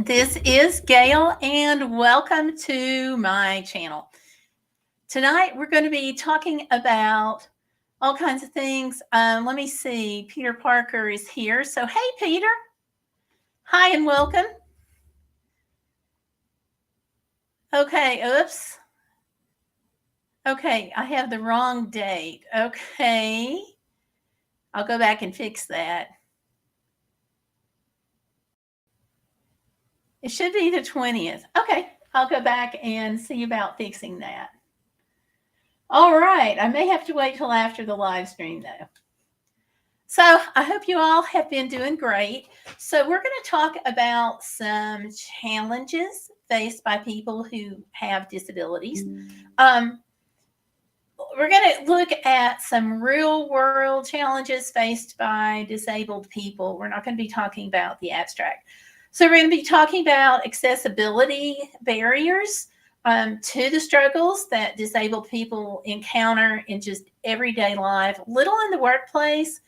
This is Gail, and welcome to my channel. Tonight, we're going to be talking about all kinds of things. Let me see. Peter Parker is here. So, hey, Peter. Hi, and welcome. Okay, oops. Okay, I have the wrong date. Okay. I'll go back and fix that. It should be the 20th. Okay, I'll go back and see about fixing that. All right, I may have to wait till after the live stream though. So I hope you all have been doing great. So we're going to talk about some challenges faced by people who have disabilities. We're going to look at some real world challenges faced by disabled people. We're not going to be talking about the abstract. So we're going to be talking about accessibility barriers to the struggles that disabled people encounter in just everyday life, little in the workplace.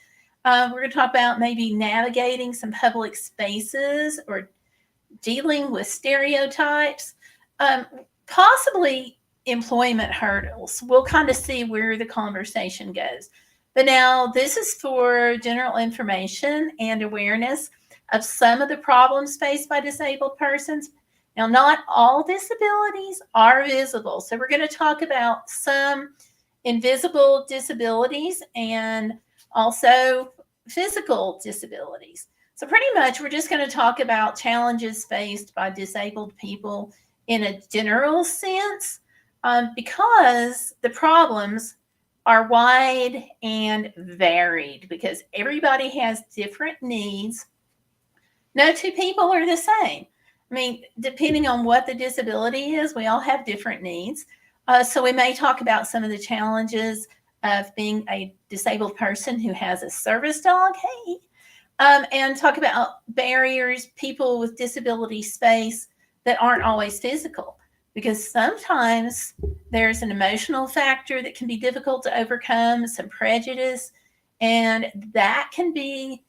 We're going to talk about maybe navigating some public spaces or dealing with stereotypes, possibly employment hurdles. We'll kind of see where the conversation goes. But now this is for general information and awareness of some of the problems faced by disabled persons. Now, not all disabilities are visible. So we're going to talk about some invisible disabilities and also physical disabilities. So pretty much we're just going to talk about challenges faced by disabled people in a general sense, because the problems are wide and varied because everybody has different needs. No two people are the same. I mean, depending on what the disability is, we all have different needs. So we may talk about some of the challenges of being a disabled person who has a service dog, hey, and talk about barriers people with disabilities face that aren't always physical, because sometimes there's an emotional factor that can be difficult to overcome, some prejudice, and that can be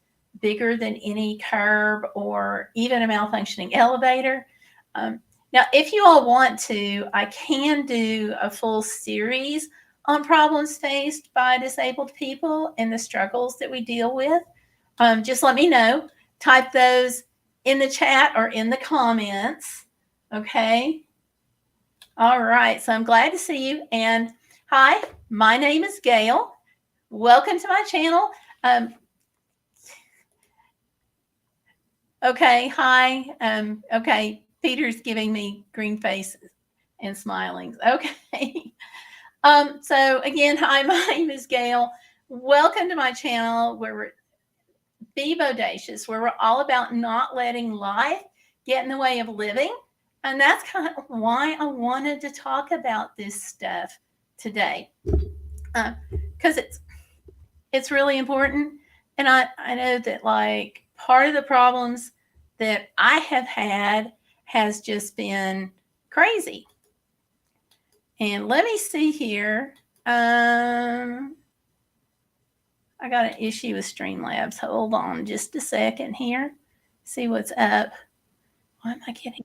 bigger than any curb or even a malfunctioning elevator. Now, if you all want to, I can do a full series on problems faced by disabled people and the struggles that we deal with. Just let me know. Type those in the chat or in the comments. Okay. All right. So I'm glad to see you. And hi, my name is Gail. Welcome to my channel. Okay. Hi. Okay. Peter's giving me green faces and smiling. Okay. So again, hi, my name is Gail. Welcome to my channel where we're Be Bodacious, where we're all about not letting life get in the way of living. And that's kind of why I wanted to talk about this stuff today, because it's really important. And I know that like part of the problems that I have had has just been crazy. And let me see here. I got an issue with Streamlabs. Hold on just a second here. See what's up. Why am I getting?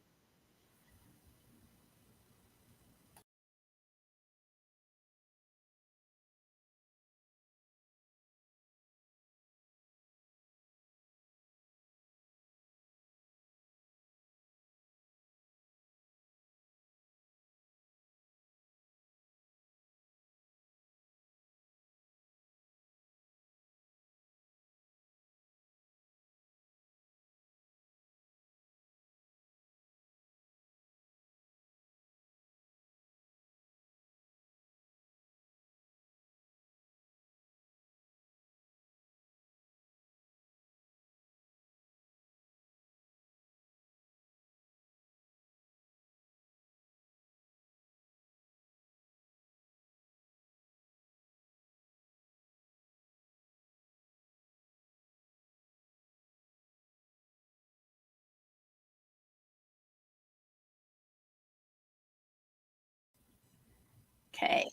Okay.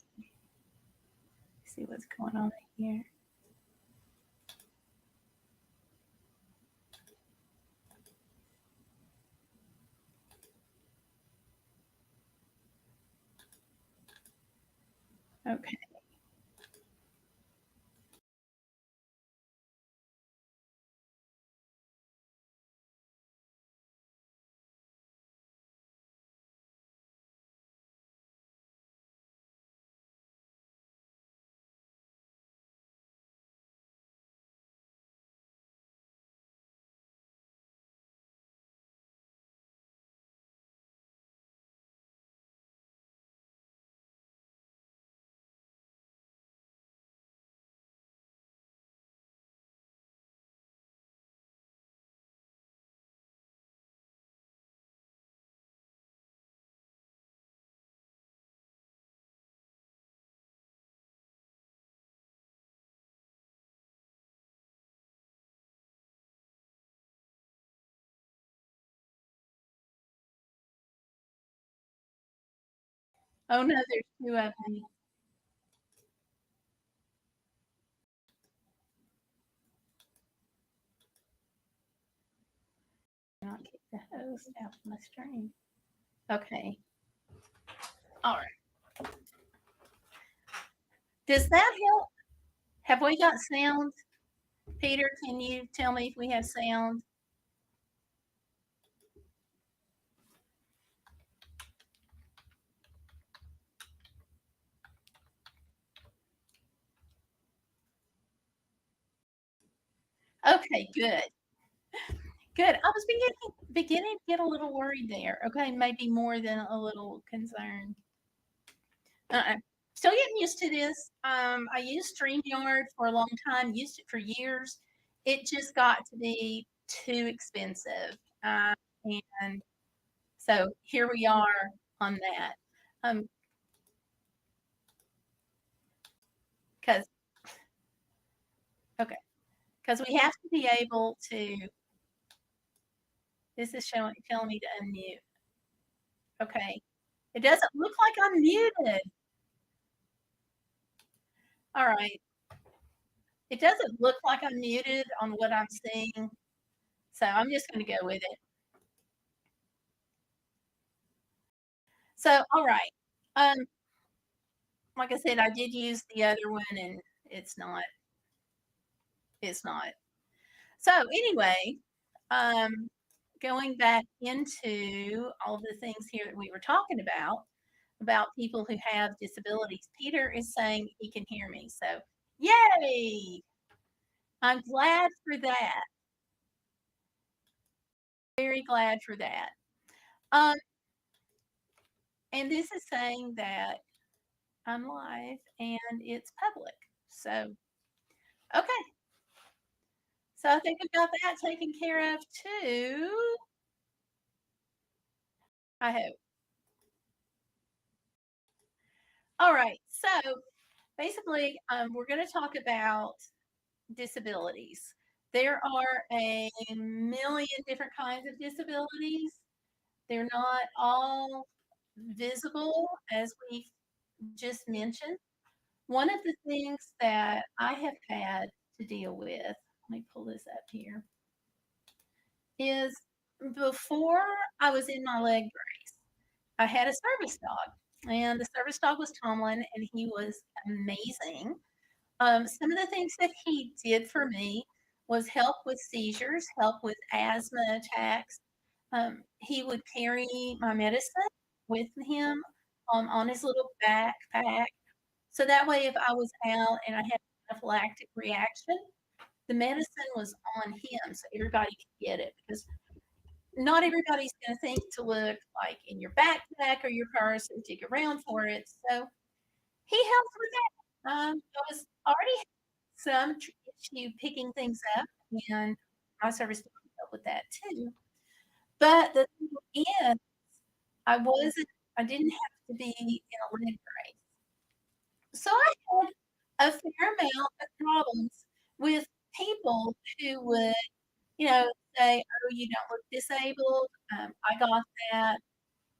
See what's going on here. Okay. Oh no, there's two of them. I'll kick the host out of my stream. Okay. All right. Does that help? Have we got sound? Peter, can you tell me if we have sound? Okay, good. Good. I was beginning to get a little worried there. Okay, maybe more than a little concerned. Still getting used to this. I used StreamYard for a long time, used it for years. It just got to be too expensive. And so here we are on that. Um, because okay, because we have to be able to. This is telling me to unmute. Okay, it doesn't look like I'm muted. All right, it doesn't look like I'm muted on what I'm seeing, so I'm just going to go with it. So, all right. Like I said, I did use the other one, and it's not. It's not. So anyway, um, going back into all the things here that we were talking about people who have disabilities. Peter is saying he can hear me, so yay! I'm glad for that. Very glad for that. Um, and this is saying that I'm live and it's public. So okay. So I think we've got that taken care of too. I hope. All right. So basically, we're going to talk about disabilities. There are a million different kinds of disabilities. They're not all visible, as we just mentioned. One of the things that I have had to deal with, let me pull this up here, is before I was in my leg brace, I had a service dog, and the service dog was Tomlin, and he was amazing. Some of the things that he did for me was help with seizures, help with asthma attacks. He would carry my medicine with him on his little backpack. So that way, if I was out and I had an anaphylactic reaction, the medicine was on him so everybody could get it because not everybody's going to think to look like in your backpack or your purse and dig around for it. So he helped with that. I was already some issue picking things up, and my service dog helped with that too. But the thing is, I didn't have to be in a leg brace. So I had a fair amount of problems with people who would, say, "Oh, you don't look disabled." I got that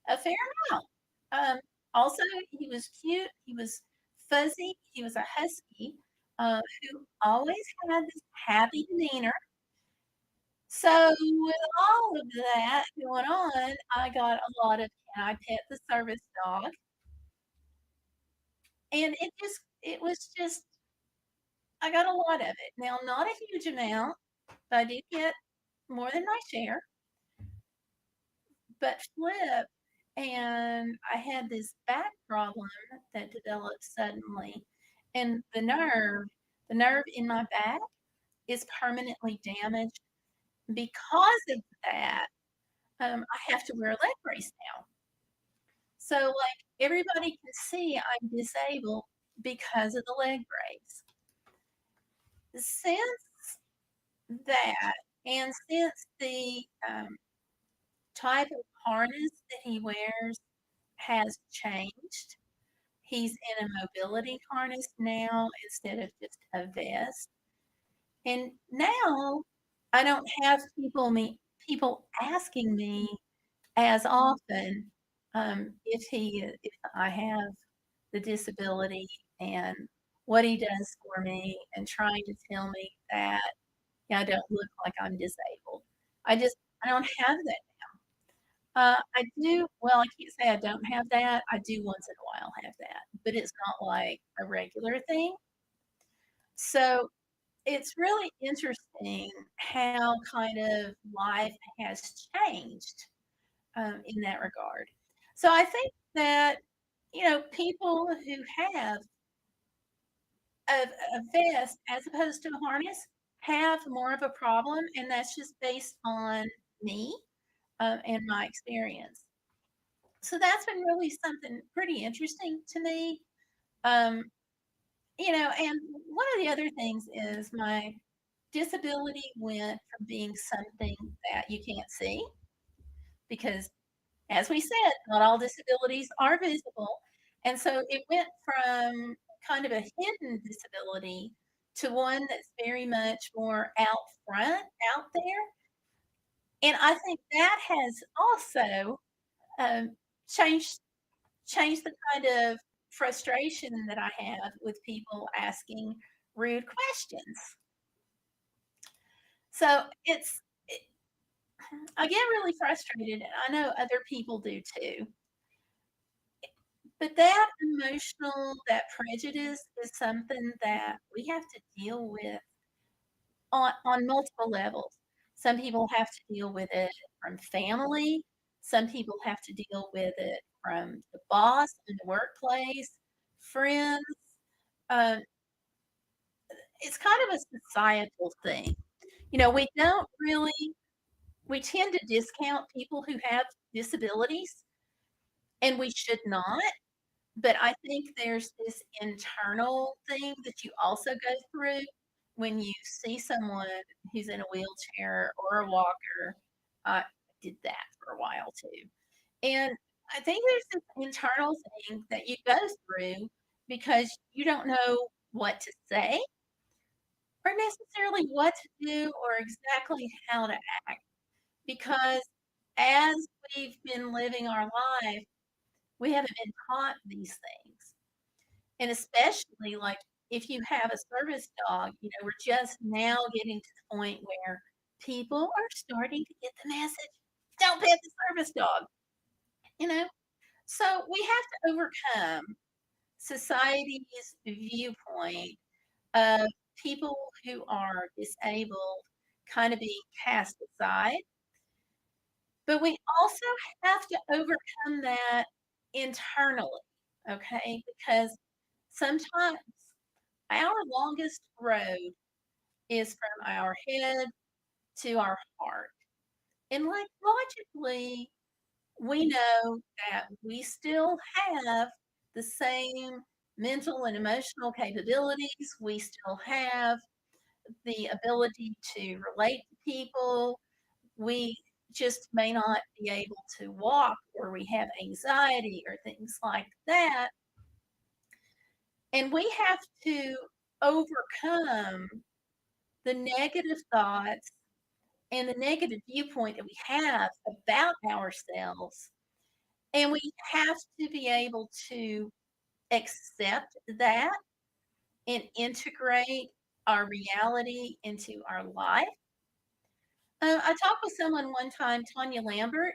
a fair amount. Also, he was cute. He was fuzzy. He was a husky who always had this happy demeanor. So, with all of that going on, I got a lot of "Can I pet the service dog?" And it was just I got a lot of it. Now, not a huge amount, but I did get more than my share, but flip, and I had this back problem that developed suddenly, and the nerve in my back is permanently damaged. Because of that, I have to wear a leg brace now. So, like, everybody can see I'm disabled because of the leg brace. Since that, and since the type of harness that he wears has changed, he's in a mobility harness now instead of just a vest. And now I don't have people asking me as often if I have the disability and what he does for me and trying to tell me that I don't look like I'm disabled. I don't have that. I do, well, I can't say I don't have that. I do once in a while have that, but it's not like a regular thing. So it's really interesting how kind of life has changed in that regard. So I think that, people who have a vest as opposed to a harness have more of a problem, and that's just based on me and my experience. So that's been really something pretty interesting to me. Um, and one of the other things is my disability went from being something that you can't see because, as we said, not all disabilities are visible. And so it went from kind of a hidden disability to one that's very much more out front, out there. And I think that has also um, changed changed the kind of frustration that I have with people asking rude questions. So I get really frustrated, and I know other people do too. But that prejudice is something that we have to deal with on multiple levels. Some people have to deal with it from family. Some people have to deal with it from the boss in the workplace, friends. Um, it's kind of a societal thing. We don't really, we tend to discount people who have disabilities, and we should not. But I think there's this internal thing that you also go through when you see someone who's in a wheelchair or a walker. I did that for a while too. And I think there's this internal thing that you go through because you don't know what to say or necessarily what to do or exactly how to act. Because as we've been living our life, we haven't been taught these things. And especially like if you have a service dog, we're just now getting to the point where people are starting to get the message. Don't pet the service dog, you know? So we have to overcome society's viewpoint of people who are disabled kind of being cast aside. But we also have to overcome that internally, okay? Because sometimes our longest road is from our head to our heart. And like logically, we know that we still have the same mental and emotional capabilities. We still have the ability to relate to people. We just may not be able to walk, or we have anxiety or things like that. And we have to overcome the negative thoughts and the negative viewpoint that we have about ourselves. And we have to be able to accept that and integrate our reality into our life. I talked with someone one time, Tanya Lambert,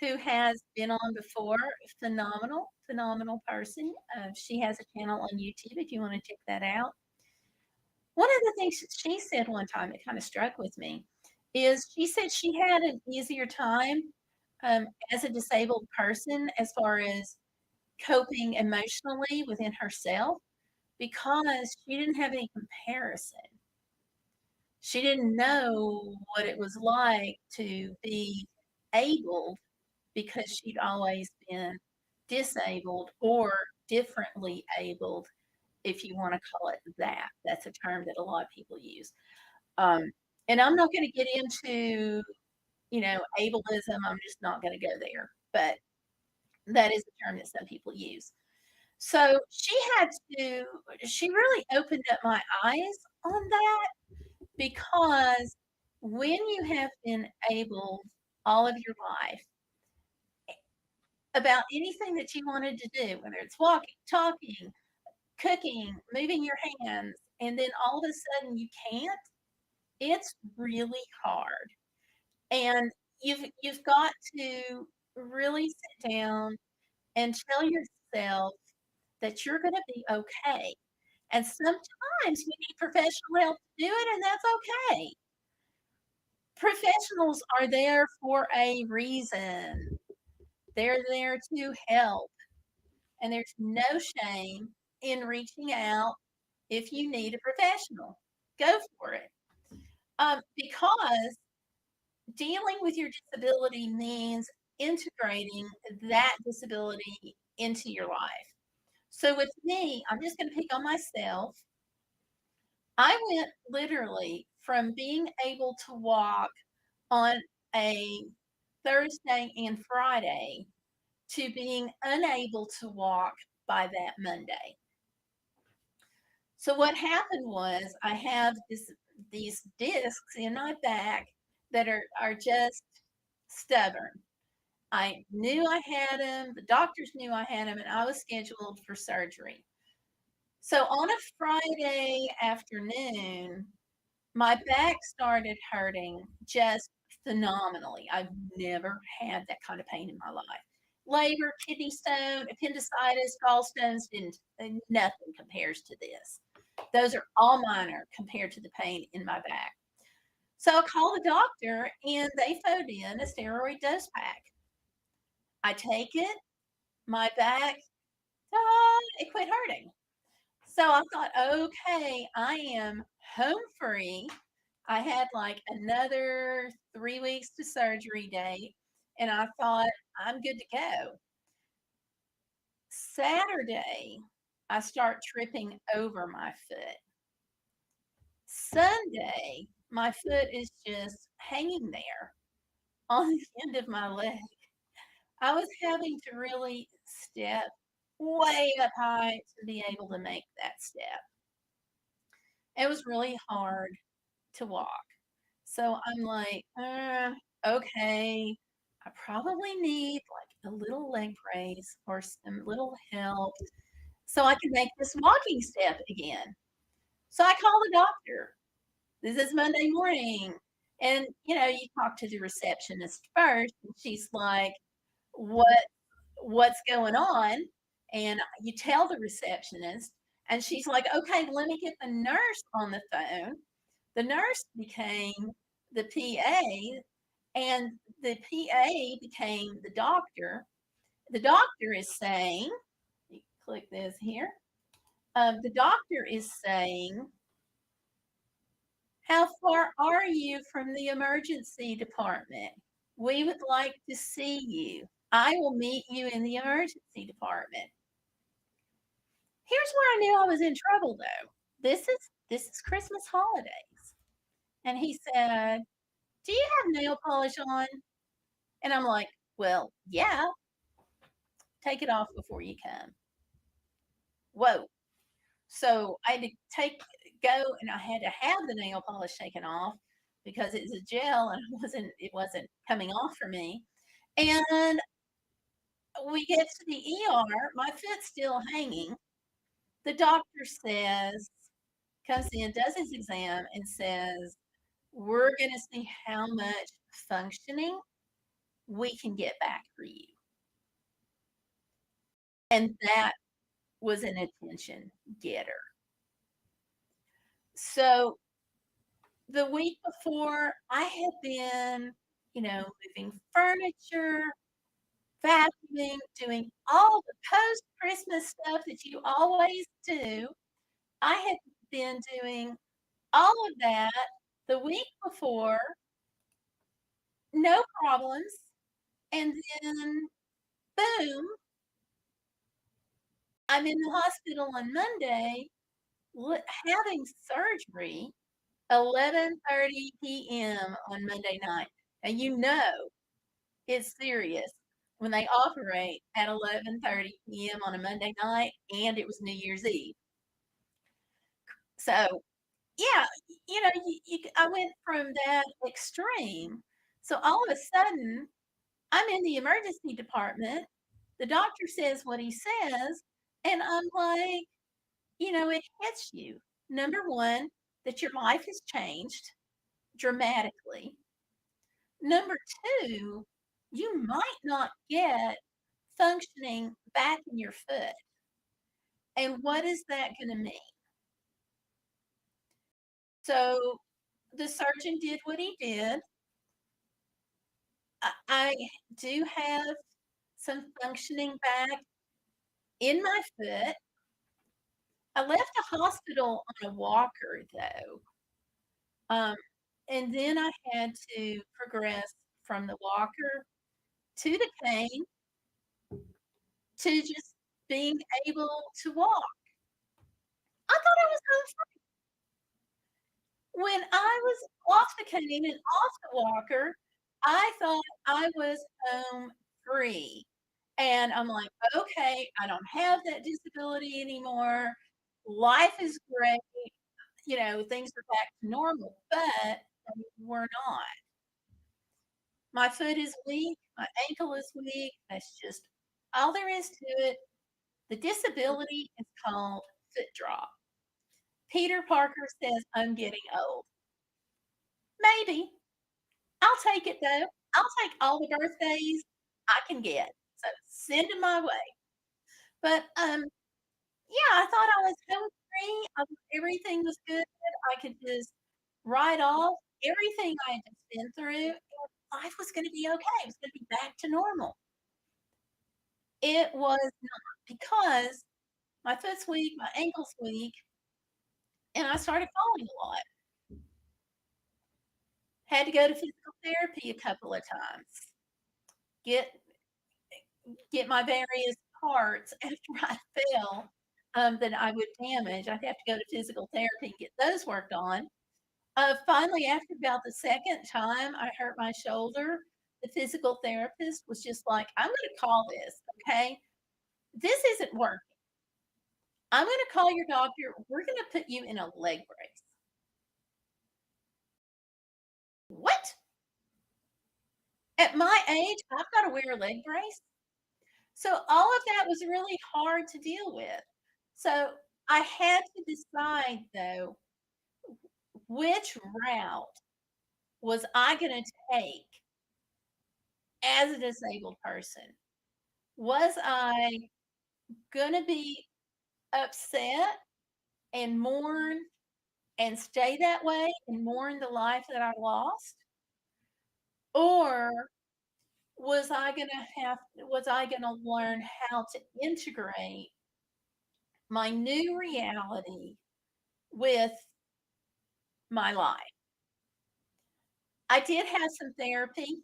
who has been on before. Phenomenal, phenomenal person. She has a channel on YouTube if you want to check that out. One of the things she said one time that kind of struck with me is she said she had an easier time as a disabled person as far as coping emotionally within herself because she didn't have any comparison. She didn't know what it was like to be able because she'd always been disabled or differently abled, if you want to call it that. That's a term that a lot of people use. Um, and I'm not going to get into, ableism. I'm just not going to go there. But that is a term that some people use. So she really opened up my eyes on that because when you have been able all of your life about anything that you wanted to do, whether it's walking, talking, cooking, moving your hands, and then all of a sudden you can't, it's really hard. And you've got to really sit down and tell yourself that you're going to be okay. And sometimes we need professional help to do it, and that's okay. Professionals are there for a reason. They're there to help. And there's no shame in reaching out if you need a professional. Go for it. Because dealing with your disability means integrating that disability into your life. So with me, I'm just going to pick on myself. I went literally from being able to walk on a Thursday and Friday to being unable to walk by that Monday. So what happened was I have these discs in my back that are just stubborn. I knew I had them. The doctors knew I had them, and I was scheduled for surgery. So on a Friday afternoon, my back started hurting just phenomenally. I've never had that kind of pain in my life. Labor, kidney stone, appendicitis, gallstones, nothing compares to this. Those are all minor compared to the pain in my back. So I called the doctor and they phoned in a steroid dose pack. I take it, my back, it quit hurting. So I thought, okay, I am home free. I had like another 3 weeks to surgery date, and I thought, I'm good to go. Saturday, I start tripping over my foot. Sunday, my foot is just hanging there on the end of my leg. I was having to really step way up high to be able to make that step. It was really hard to walk. So I'm like, okay, I probably need like a little leg brace or some little help so I can make this walking step again. So I call the doctor. This is Monday morning. And you talk to the receptionist first, and she's like, what's going on? And you tell the receptionist, and she's like, okay, let me get the nurse on the phone. The nurse became the PA, and the PA became the doctor. The doctor is saying, click this here. The doctor is saying, how far are you from the emergency department? We would like to see you. I will meet you in the emergency department. Here's where I knew I was in trouble, though. This is Christmas holidays. And he said, do you have nail polish on? And I'm like, well, yeah. Take it off before you come. Whoa. So I had to go and I had to have the nail polish taken off because it's a gel and it wasn't coming off for me. And we get to the ER, my foot's still hanging. The doctor comes in, does his exam, and says, we're going to see how much functioning we can get back for you. And that was an attention getter. So the week before, I had been, moving furniture, vacuuming, doing all the post-Christmas stuff that you always do. I had been doing all of that the week before, no problems, and then boom, I'm in the hospital on Monday having surgery, 11:30 PM on Monday night. And it's serious when they operate at 11:30 PM on a Monday night, and it was New Year's Eve. So, yeah, I went from that extreme. So all of a sudden, I'm in the emergency department. The doctor says what he says, and I'm like, it hits you. Number one, that your life has changed dramatically. Number two, you might not get functioning back in your foot. And what is that going to mean? So the surgeon did what he did. I do have some functioning back in my foot. I left the hospital on a walker, though. And then I had to progress from the walker to the cane to just being able to walk. I thought I was home free. When I was off the cane and off the walker, I thought I was home free. And I'm like, okay, I don't have that disability anymore. Life is great. Things are back to normal, but we're not. My foot is weak. My ankle is weak. That's just all there is to it. The disability is called foot drop. Peter Parker says, I'm getting old. Maybe. I'll take it though. I'll take all the birthdays I can get. So send them my way. But yeah, I thought I was home free. Everything was good. I could just write off everything I had just been through. And life was going to be okay. It was going to be back to normal. It was not, because my foot's weak, my ankle's weak, and I started falling a lot. Had to go to physical therapy a couple of times. Get my various parts after I fell that I would damage. I'd have to go to physical therapy and get those worked on. Finally, after about the second time I hurt my shoulder, the physical therapist was just like, I'm going to call this, okay? This isn't working. I'm going to call your doctor. We're going to put you in a leg brace. What? At my age, I've got to wear a leg brace? So all of that was really hard to deal with. So I had to decide, though, which route was I going to take as a disabled person? Was I going to be upset and mourn and stay that way and mourn the life that I lost? Or was I going to learn how to integrate my new reality with my life? I did have some therapy.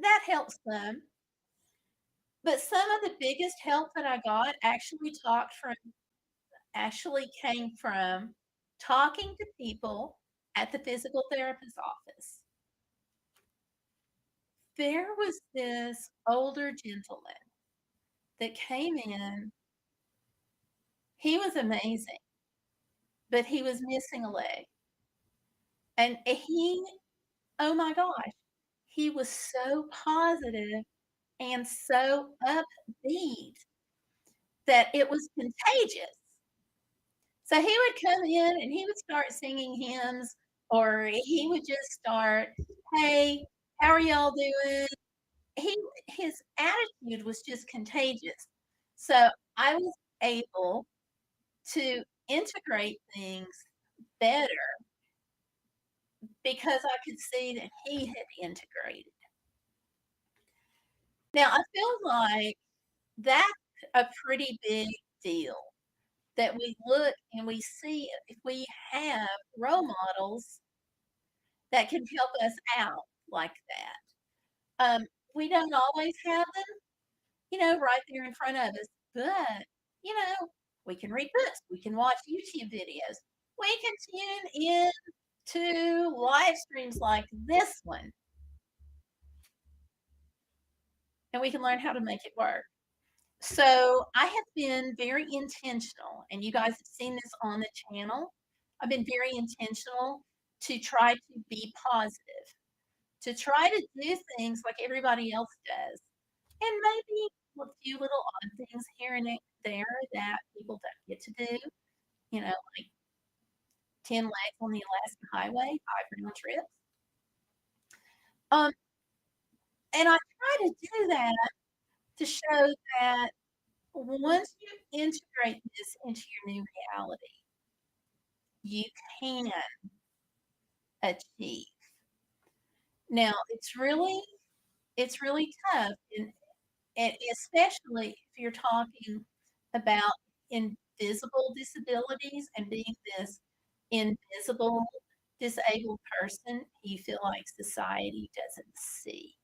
That helps some. But some of the biggest help that I got actually came from talking to people at the physical therapist's office. There was this older gentleman that came in. He was amazing, but he was missing a leg. And oh my gosh, he was so positive and so upbeat that it was contagious. So he would come in and he would start singing hymns, or he would just start, hey, How are y'all doing? He his attitude was just contagious. So I was able to integrate things better because I could see that he had integrated. Now I feel like that's a pretty big deal that we look and we see if we have role models that can help us out like that. We don't always have them, right there in front of us, but, you know, we can read books, we can watch YouTube videos, we can tune in to live streams like this one, and we can learn how to make it work. So I have been very intentional, and you guys have seen this on the channel. I've been very intentional to try to be positive, to try to do things like everybody else does, and maybe a few little odd things here and there that people don't get to do, like 10 legs on the Alaska Highway, 5 round trips. Um, and I try to do that to show that once you integrate this into your new reality, you can achieve. Now, it's really tough, and especially if you're talking about invisible disabilities and being this invisible disabled person you feel like society doesn't see.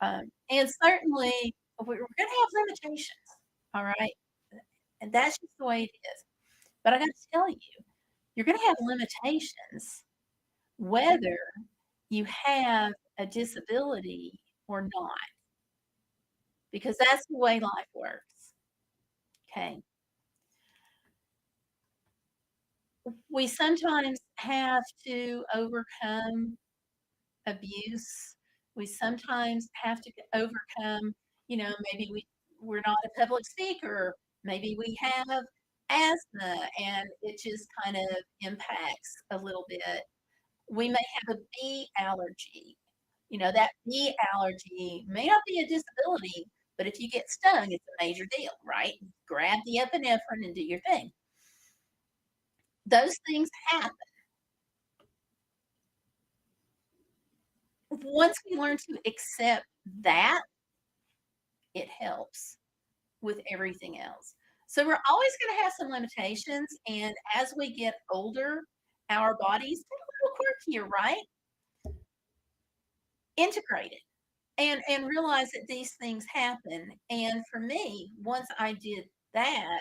And certainly, we're going to have limitations, all right? And that's just the way it is. But I got to tell you, you're going to have limitations whether you have a disability or not, because that's the way life works. Okay. We sometimes have to overcome abuse. We sometimes have to overcome, maybe we're not a public speaker. Maybe we have asthma and it just kind of impacts a little bit. We may have a bee allergy. That bee allergy may not be a disability, but if you get stung, it's a major deal, right? Grab the epinephrine and do your thing. Those things happen. Once we learn to accept that, it helps with everything else. So we're always going to have some limitations. And as we get older, our bodies get a little quirkier, right? Integrate it and realize that these things happen. And for me, once I did that,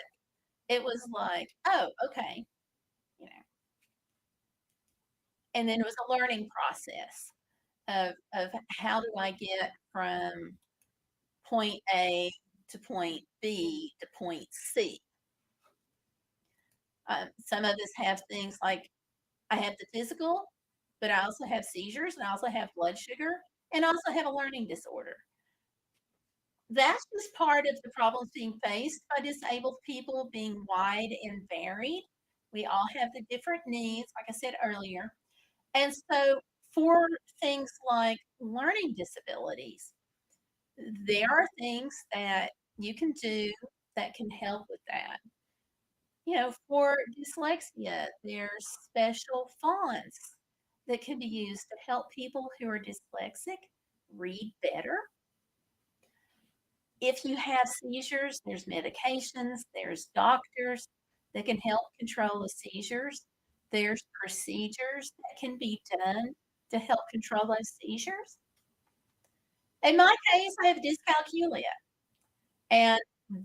it was like, oh, okay, you know. And then it was a learning process of how do I get from point A to point B to point C. Some of us have things like I have the physical, but I also have seizures, and I also have blood sugar, and I also have a learning disorder. That's just part of the problems being faced by disabled people being wide and varied. We all have the different needs, like I said earlier. And so for things like learning disabilities, there are things that you can do that can help with that. For dyslexia, there's special fonts that can be used to help people who are dyslexic read better. If you have seizures, there's medications, there's doctors that can help control the seizures. There's procedures that can be done to help control those seizures. In my case, I have dyscalculia, and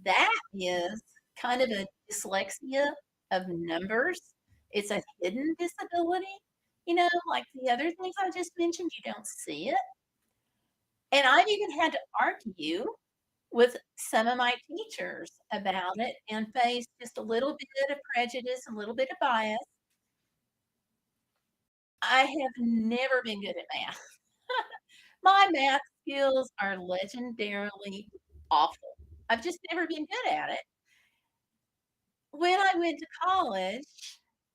that is kind of a dyslexia of numbers. It's a hidden disability, like the other things I just mentioned, you don't see it. And I've even had to argue with some of my teachers about it and face just a little bit of prejudice, a little bit of bias. I have never been good at math. My math skills are legendarily awful. I've just never been good at it. When I went to college,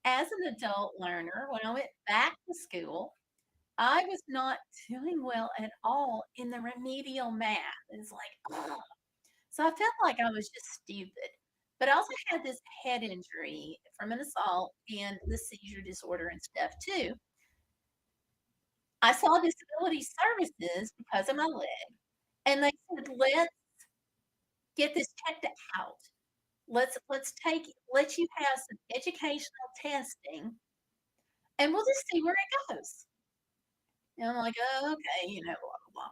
as an adult learner, when I went back to school, I was not doing well at all in the remedial math. It's like, ugh. So I felt like I was just stupid. But I also had this head injury from an assault and the seizure disorder and stuff too. I saw disability services because of my leg, and they said, "Let's get this checked out. Let you have some educational testing, and we'll just see where it goes." And I'm like, "Oh, okay, blah, blah, blah."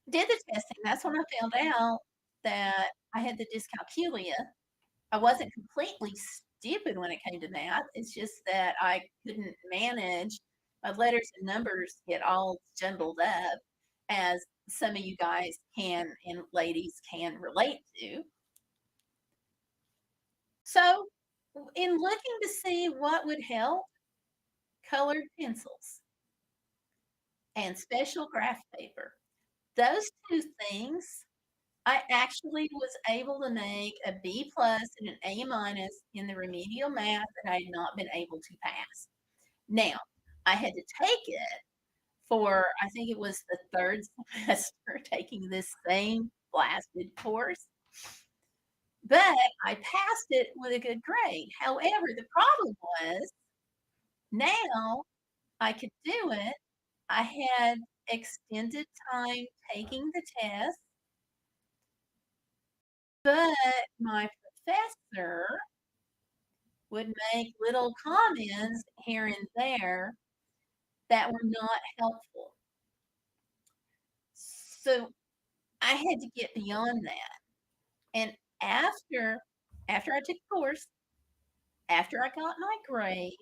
Did the testing. That's when I found out that I had the dyscalculia. I wasn't completely stupid when it came to math. It's just that I couldn't manage my letters and numbers get all jumbled up, as some of you guys can and ladies can relate to. So, in looking to see what would help, colored pencils and special graph paper. Those two things, I actually was able to make a B plus and an A minus in the remedial math that I had not been able to pass. Now, I had to take it for, I think it was the third semester, taking this same blasted course, but I passed it with a good grade. However, the problem was now I could do it. I had extended time taking the test, but my professor would make little comments here and there that were not helpful. So I had to get beyond that. And after I took the course, after I got my grade,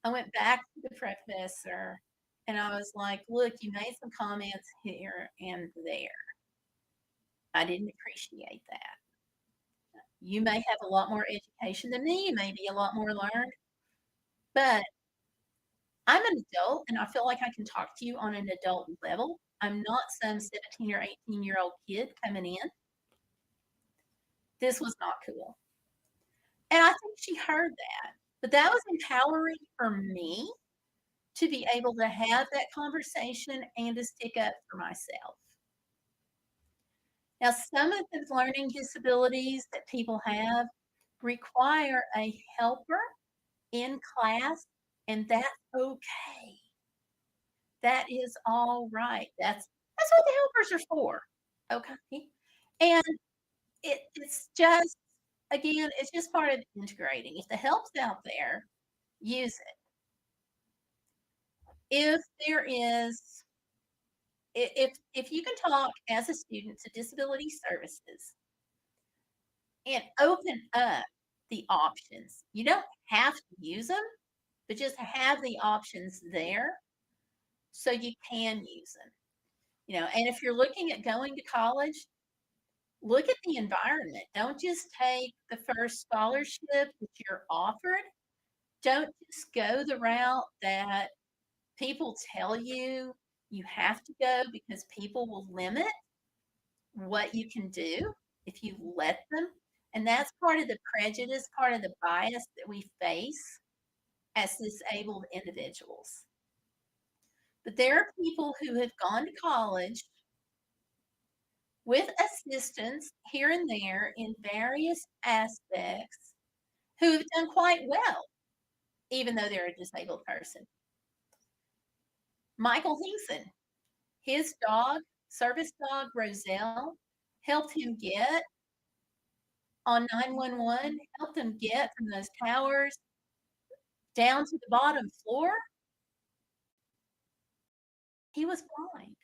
I went back to the professor and I was like, "Look, you made some comments here and there. I didn't appreciate that. You may have a lot more education than me, you may be a lot more learned, but I'm an adult and I feel like I can talk to you on an adult level. I'm not some 17 or 18-year-old kid coming in. This was not cool." And I think she heard that. But that was empowering for me to be able to have that conversation and to stick up for myself. Now, some of the learning disabilities that people have require a helper in class, and that's okay. That is all right. That's what the helpers are for. Okay. And it's just, again, it's just part of integrating. If the help's out there, use it. If there is, if you can talk as a student to disability services and open up the options, you don't have to use them, but just have the options there so you can use them. And if you're looking at going to college, look at the environment. Don't just take the first scholarship that you're offered. Don't just go the route that people tell you you have to go, because people will limit what you can do if you let them. And that's part of the prejudice, part of the bias that we face as disabled individuals. But there are people who have gone to college with assistance here and there in various aspects who have done quite well, even though they're a disabled person. Michael Heason, his dog, service dog, Roselle, helped him get on 911, helped him get from those towers down to the bottom floor. He was blind.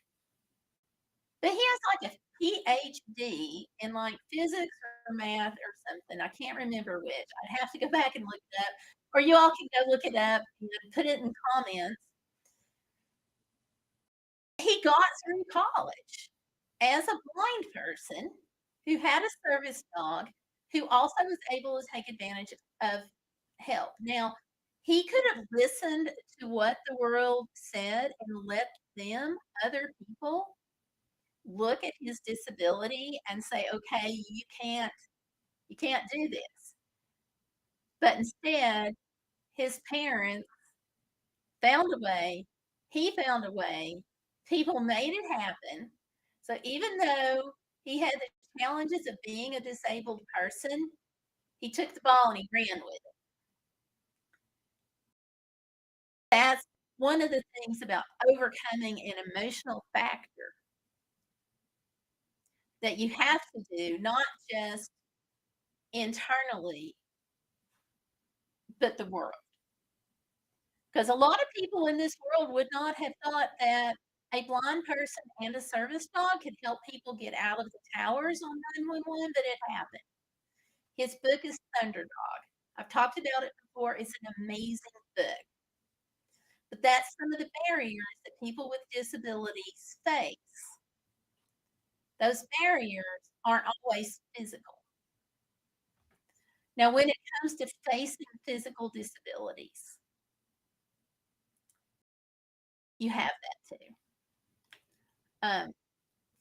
But he has like a PhD in like physics or math or something. I can't remember which. I'd have to go back and look it up, or you all can go look it up and put it in comments. He got through college as a blind person who had a service dog who also was able to take advantage of help. Now, he could have listened to what the world said and let them, other people, look at his disability and say, "Okay, you can't do this." But instead, his parents found a way. He found a way. People made it happen. So even though he had the challenges of being a disabled person, he took the ball and he ran with it. That's one of the things about overcoming an emotional factor that you have to do, not just internally, but the world. Because a lot of people in this world would not have thought that a blind person and a service dog could help people get out of the towers on 911, but it happened. His book is Thunderdog. I've talked about it before. It's an amazing book. But that's some of the barriers that people with disabilities face. Those barriers aren't always physical. Now, when it comes to facing physical disabilities, you have that too.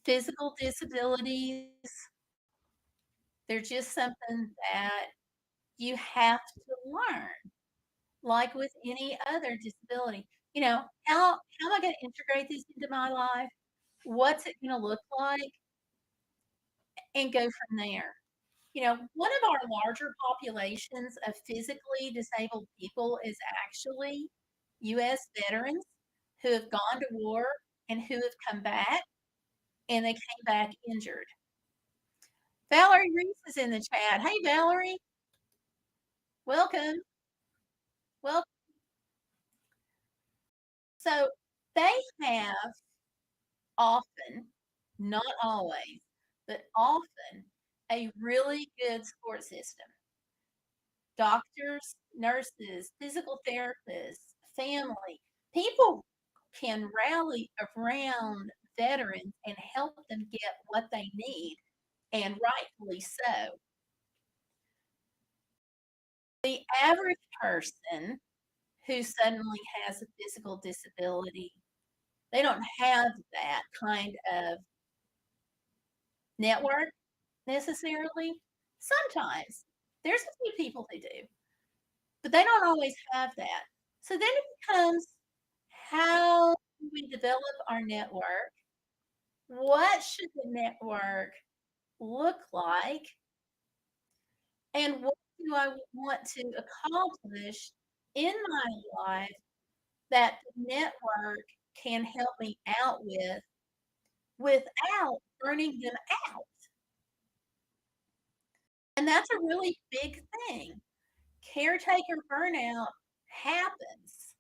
Physical disabilities, they're just something that you have to learn, like with any other disability. You know, how am I going to integrate this into my life? What's it going to look like? And go from there. You know, one of our larger populations of physically disabled people is actually US veterans who have gone to war and who have come back, and they came back injured. Valerie Reese is in the chat. Hey, Valerie, welcome. Well, so they have often, not always, but often, a really good support system. Doctors, nurses, physical therapists, family, people can rally around veterans and help them get what they need, and rightfully so. The average person who suddenly has a physical disability, they don't have that kind of network necessarily. Sometimes there's a few people who do, but they don't always have that. So then it becomes, how do we develop our network? What should the network look like? And what do I want to accomplish in my life that the network can help me out with without burning them out? And that's a really big thing. Caretaker burnout happens.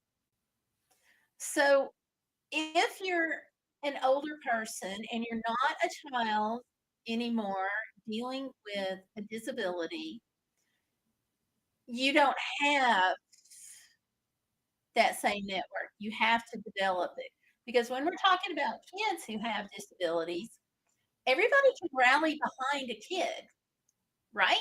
So if you're an older person and you're not a child anymore dealing with a disability, you don't have that same network. You have to develop it. Because when we're talking about kids who have disabilities, everybody can rally behind a kid, right?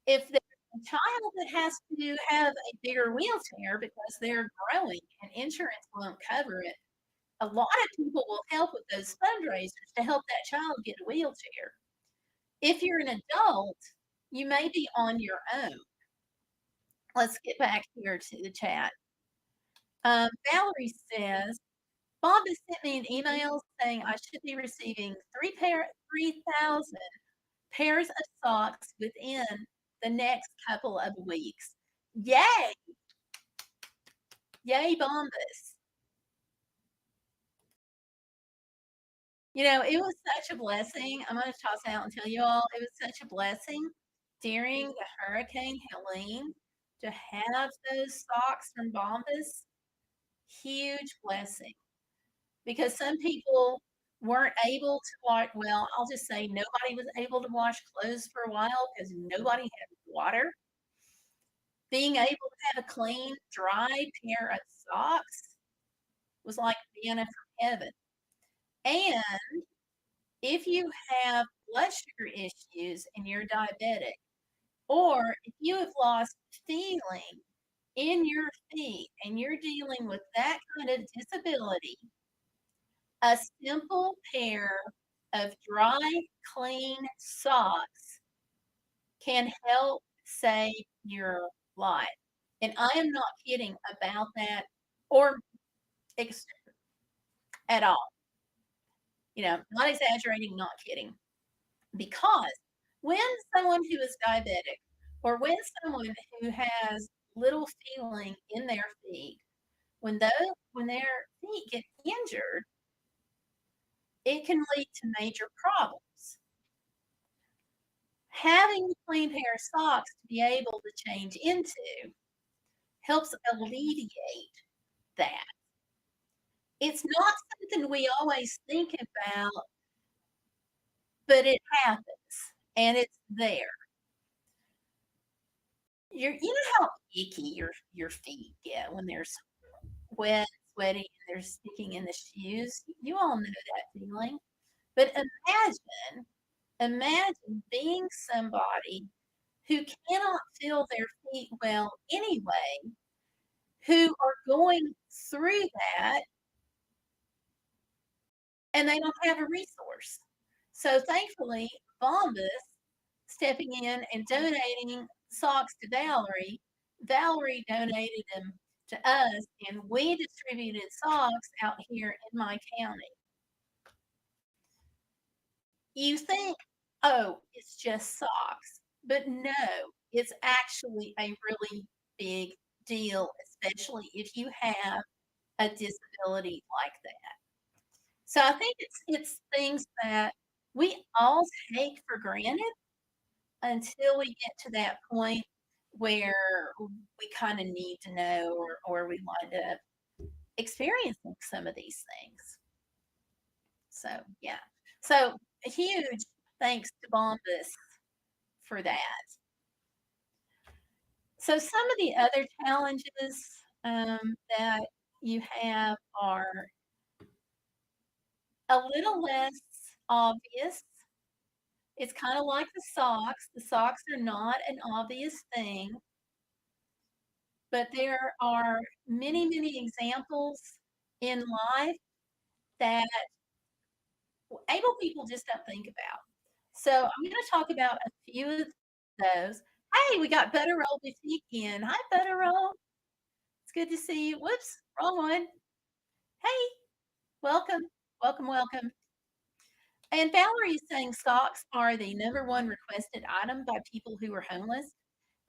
If there's a child that has to have a bigger wheelchair because they're growing and insurance won't cover it, a lot of people will help with those fundraisers to help that child get a wheelchair. If you're an adult, you may be on your own. Let's get back here to the chat. Valerie says, Bob has sent me an email saying I should be receiving 3,000 pairs of socks within the next couple of weeks. Yay! Yay, Bombas. You know, it was such a blessing. I'm going to toss out and tell you all, it was such a blessing during the Hurricane Helene to have those socks from Bombas. Huge blessing. Because some people weren't able to wash. Well, I'll just say nobody was able to wash clothes for a while because nobody had water. Being able to have a clean, dry pair of socks was like manna from heaven. And if you have blood sugar issues and you're diabetic, or if you have lost feeling in your feet and you're dealing with that kind of disability, a simple pair of dry, clean socks can help save your life. And I am not kidding about that. Or ex- at all. Not exaggerating, not kidding. Because when someone who is diabetic or when someone who has little feeling in their feet, when their feet get injured, it can lead to major problems. Having a clean pair of socks to be able to change into helps alleviate that. It's not something we always think about, but it happens and it's there. You know how icky your feet get when they're wet, sweaty, and they're sticking in the shoes? You all know that feeling. But imagine being somebody who cannot feel their feet well anyway, who are going through that and they don't have a resource. So thankfully, Bombas stepping in and donating socks to Valerie. Valerie donated them to us, and we distributed socks out here in my county. You think, oh, it's just socks. But no, it's actually a really big deal, especially if you have a disability like that. So I think it's things that we all take for granted until we get to that point where we kind of need to know or we wind up experiencing some of these things. So yeah. So a huge thanks to Bombas for that. So some of the other challenges that you have are a little less obvious. It's kind of like the socks. The socks are not an obvious thing, but there are many, many examples in life that able people just don't think about. So I'm going to talk about a few of those. Hey, we got Butterroll Boutique in. Hi, Butterroll. It's good to see you. Whoops, wrong one. Hey, welcome, welcome, welcome. And Valerie is saying socks are the #1 requested item by people who are homeless.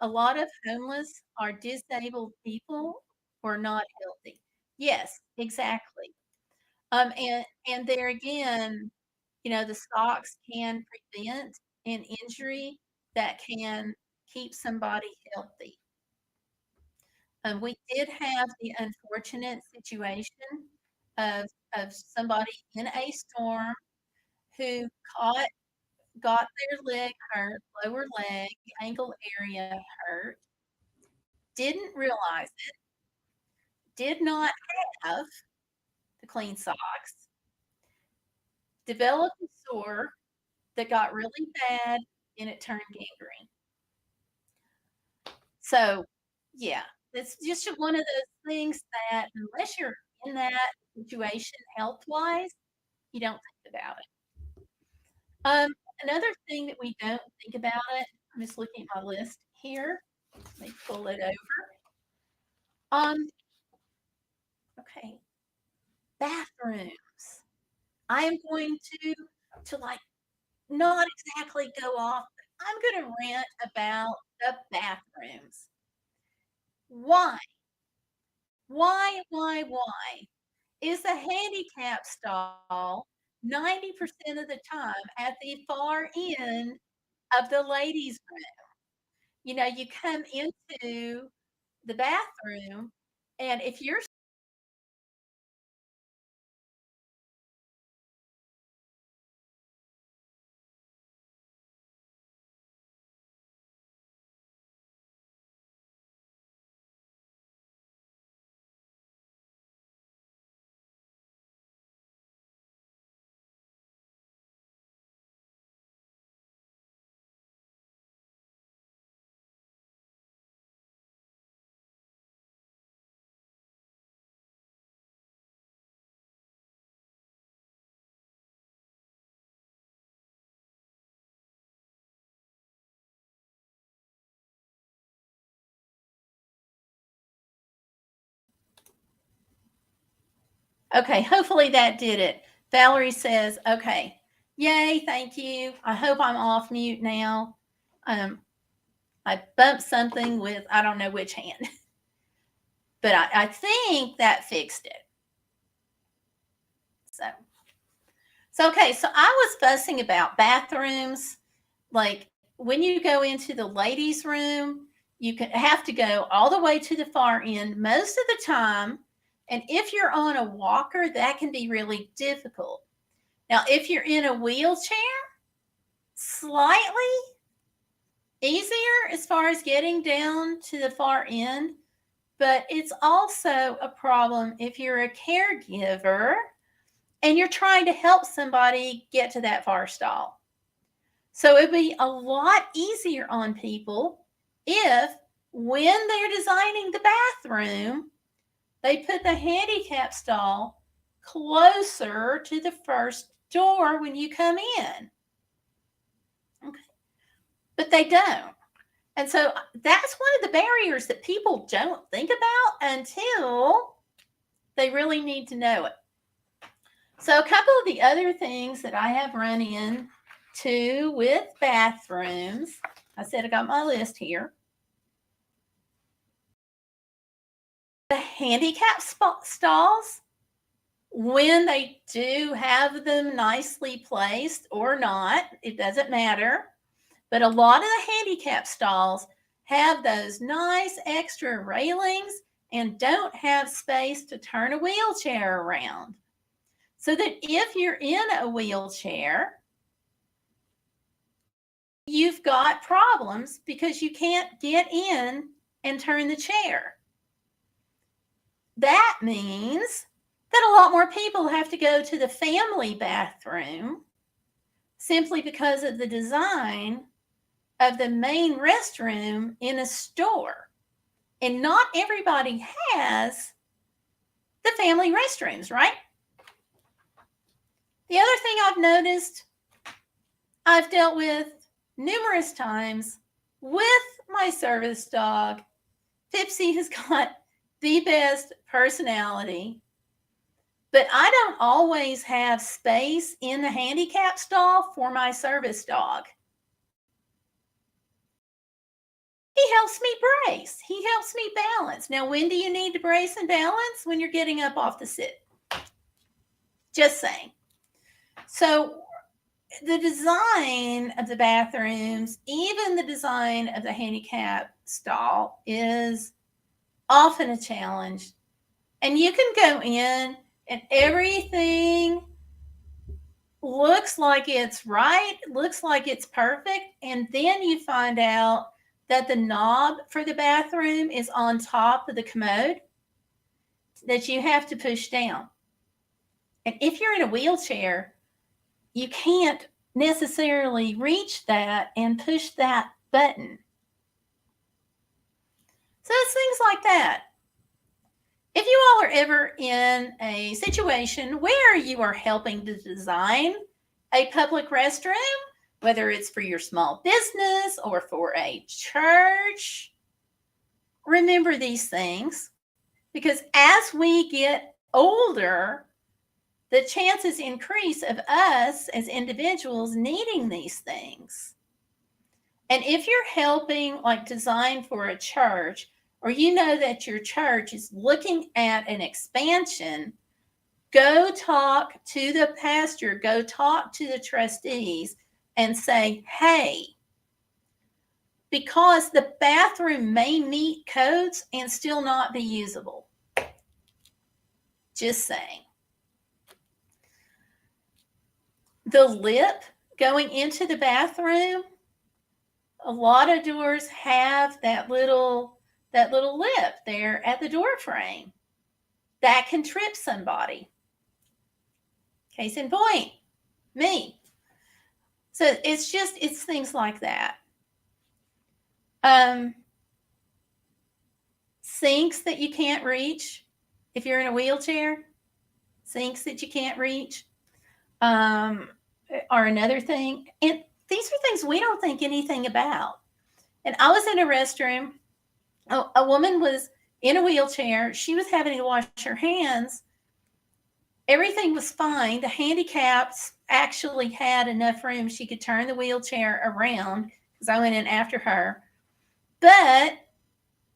A lot of homeless are disabled people who are not healthy. Yes, exactly. And there again, the socks can prevent an injury that can keep somebody healthy. We did have the unfortunate situation of of somebody in a storm who got their leg hurt, lower leg, ankle area hurt, didn't realize it, did not have the clean socks, developed a sore that got really bad and it turned gangrene. So, yeah, it's just one of those things that unless you're in that situation health-wise, you don't think about it. Another thing that we don't think about it, I'm just looking at my list here. Let me pull it over. Okay, bathrooms. I am going to like not exactly go off, but I'm going to rant about the bathrooms. Why? Why is the handicap stall 90% of the time at the far end of the ladies' room? You come into the bathroom, and if you're Okay, hopefully that did it. Valerie says, okay, yay, thank you. I hope I'm off mute now. I bumped something with, I don't know which hand, but I think that fixed it. Okay, so I was fussing about bathrooms. Like when you go into the ladies' room, you have to go all the way to the far end most of the time. And if you're on a walker, that can be really difficult. Now, if you're in a wheelchair, slightly easier as far as getting down to the far end, but it's also a problem if you're a caregiver and you're trying to help somebody get to that far stall. So it'd be a lot easier on people if, when they're designing the bathroom, they put the handicap stall closer to the first door when you come in. Okay. But they don't. And so that's one of the barriers that people don't think about until they really need to know it. So a couple of the other things that I have run into with bathrooms, I said I got my list here. The handicap stalls, when they do have them nicely placed or not, it doesn't matter. But a lot of the handicap stalls have those nice extra railings and don't have space to turn a wheelchair around. So that if you're in a wheelchair, you've got problems because you can't get in and turn the chair. That means that a lot more people have to go to the family bathroom simply because of the design of the main restroom in a store. And not everybody has the family restrooms, right? The other thing I've noticed, I've dealt with numerous times with my service dog. Pipsy has got the best personality, but I don't always have space in the handicap stall for my service dog. He helps me brace. He helps me balance. Now, when do you need to brace and balance? When you're getting up off the sit. Just saying. So the design of the bathrooms, even the design of the handicap stall, is often a challenge. And you can go in and everything looks like it's right, looks like it's perfect, and then you find out that the knob for the bathroom is on top of the commode that you have to push down. And if you're in a wheelchair, you can't necessarily reach that and push that button. So it's things like that. If you all are ever in a situation where you are helping to design a public restroom, whether it's for your small business or for a church, remember these things, because as we get older, the chances increase of us as individuals needing these things. And if you're helping like design for a church, or you know that your church is looking at an expansion, go talk to the pastor, go talk to the trustees and say, hey, because the bathroom may meet codes and still not be usable. Just saying. The lip going into the bathroom, a lot of doors have that little lip there at the door frame. That can trip somebody. Case in point, me. So it's things like that. Sinks that you can't reach if you're in a wheelchair. Sinks that you can't reach are another thing. And these are things we don't think anything about. And I was in a restroom. A woman was in a wheelchair. She was having to wash her hands. Everything was fine. The handicaps actually had enough room. She could turn the wheelchair around because I went in after her. But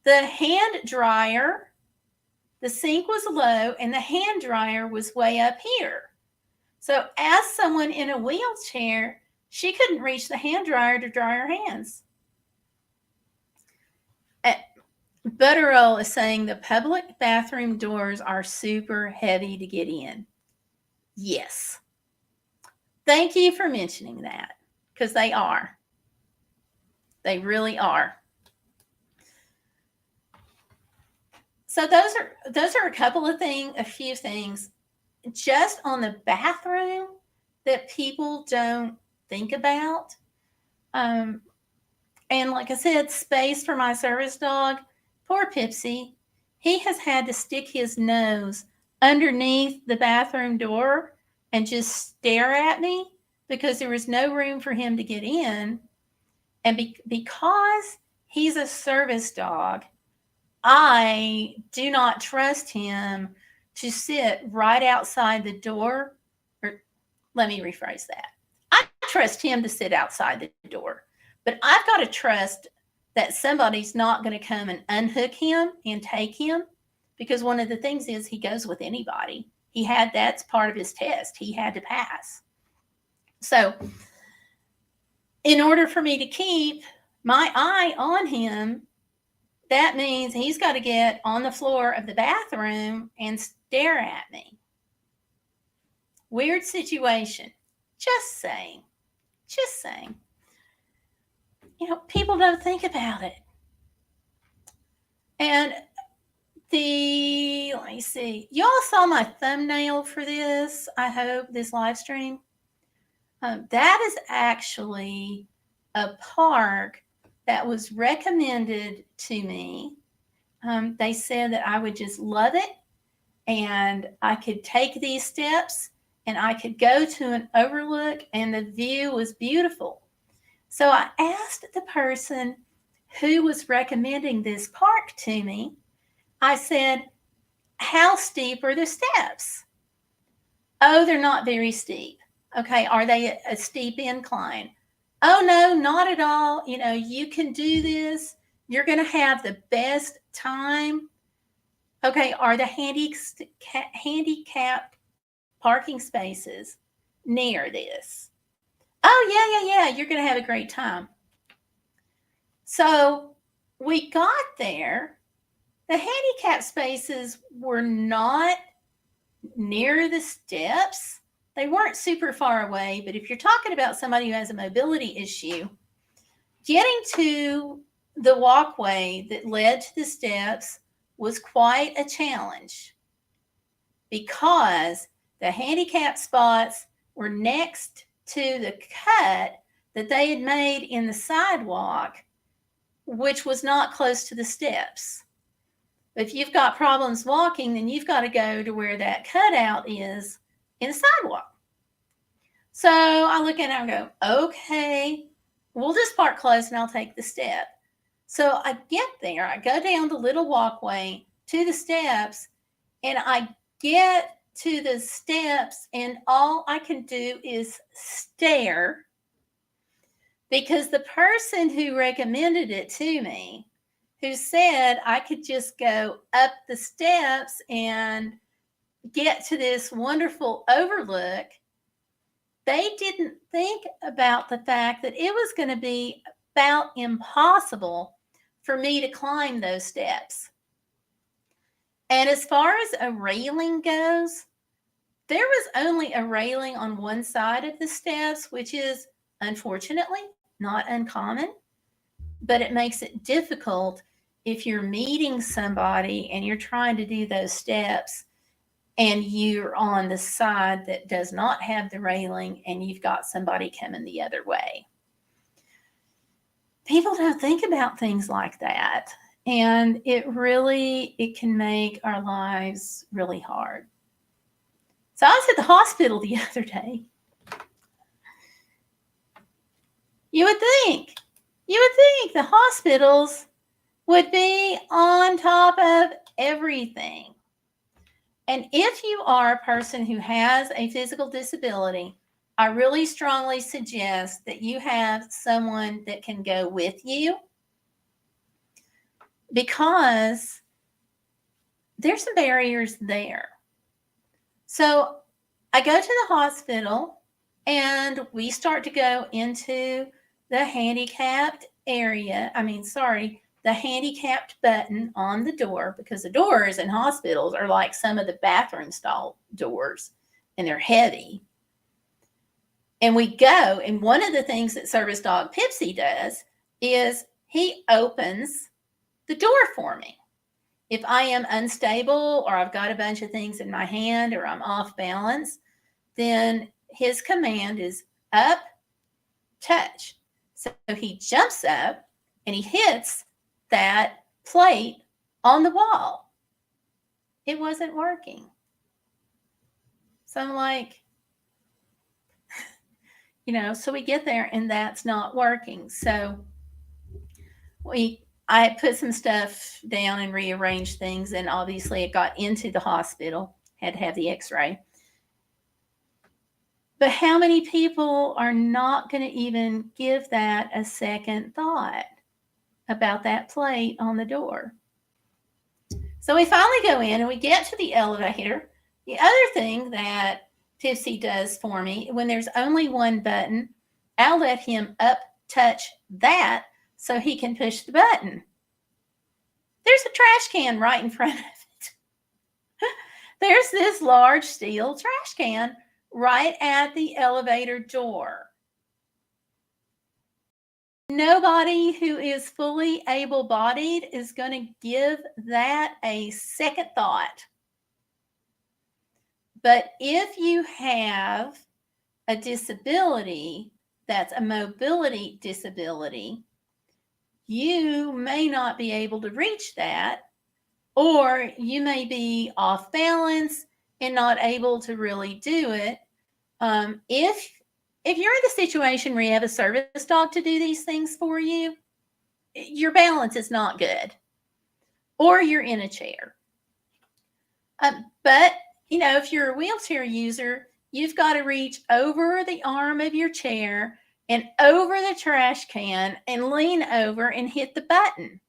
the hand dryer, the sink was low and the hand dryer was way up here. So as someone in a wheelchair, she couldn't reach the hand dryer to dry her hands. Butterell is saying the public bathroom doors are super heavy to get in. Yes. Thank you for mentioning that, because they are. They really are. So those are a few things just on the bathroom that people don't think about. And like I said, space for my service dog, poor Pipsy, he has had to stick his nose underneath the bathroom door and just stare at me because there was no room for him to get in. And because he's a service dog, I do not trust him to sit right outside the door. Or let me rephrase that. I trust him to sit outside the door, but I've got to trust that somebody's not going to come and unhook him and take him, because one of the things is he goes with anybody. That's part of his test. He had to pass. So in order for me to keep my eye on him, that means he's got to get on the floor of the bathroom and stare at me. Weird situation. Just saying. Just saying. You know, people don't think about it. And let me see. Y'all saw my thumbnail for this, I hope, this live stream. That is actually a park that was recommended to me. They said that I would just love it and I could take these steps and I could go to an overlook and the view was beautiful. So I asked the person who was recommending this park to me, I said, how steep are the steps? Oh, they're not very steep. Okay, are they a steep incline? Oh, no, not at all. You know, you can do this. You're going to have the best time. Okay, are the handicapped parking spaces near this? Oh, yeah. You're going to have a great time. So we got there. The handicapped spaces were not near the steps. They weren't super far away, but if you're talking about somebody who has a mobility issue, getting to the walkway that led to the steps was quite a challenge because the handicap spots were next to the cut that they had made in the sidewalk, which was not close to the steps. But if you've got problems walking, then you've got to go to where that cutout is in the sidewalk. So I look at it and go, okay, we'll just park close and I'll take the step. So I get there, I go down the little walkway to the steps, and I get to the steps, and all I can do is stare because the person who recommended it to me, who said I could just go up the steps and get to this wonderful overlook, they didn't think about the fact that it was going to be about impossible for me to climb those steps. And as far as a railing goes, there was only a railing on one side of the steps, which is unfortunately not uncommon, but it makes it difficult if you're meeting somebody and you're trying to do those steps and you're on the side that does not have the railing and you've got somebody coming the other way. People don't think about things like that. And it can make our lives really hard. So I was at the hospital the other day. You would think the hospitals would be on top of everything. And if you are a person who has a physical disability, I really strongly suggest that you have someone that can go with you, because there's some barriers there. So I go to the hospital and we start to go into the handicapped area. The handicapped button on the door, because the doors in hospitals are like some of the bathroom stall doors and they're heavy. And we go, and one of the things that service dog Pipsy does is he opens the door for me. If I am unstable or I've got a bunch of things in my hand or I'm off balance, then his command is up, touch. So he jumps up and he hits that plate on the wall. It wasn't working. So I'm like, so we get there and that's not working. So I put some stuff down and rearranged things, and obviously it got into the hospital, had to have the x-ray. But how many people are not going to even give that a second thought about that plate on the door? So we finally go in and we get to the elevator. The other thing that Tipsy does for me, when there's only one button, I'll let him up touch that so he can push the button. There's a trash can right in front of it. There's this large steel trash can right at the elevator door. Nobody who is fully able-bodied is going to give that a second thought. But if you have a disability that's a mobility disability, you may not be able to reach that, or you may be off balance and not able to really do it. If you're in the situation where you have a service dog to do these things for you, your balance is not good, or you're in a chair. But, if you're a wheelchair user, you've got to reach over the arm of your chair and over the trash can and lean over and hit the button.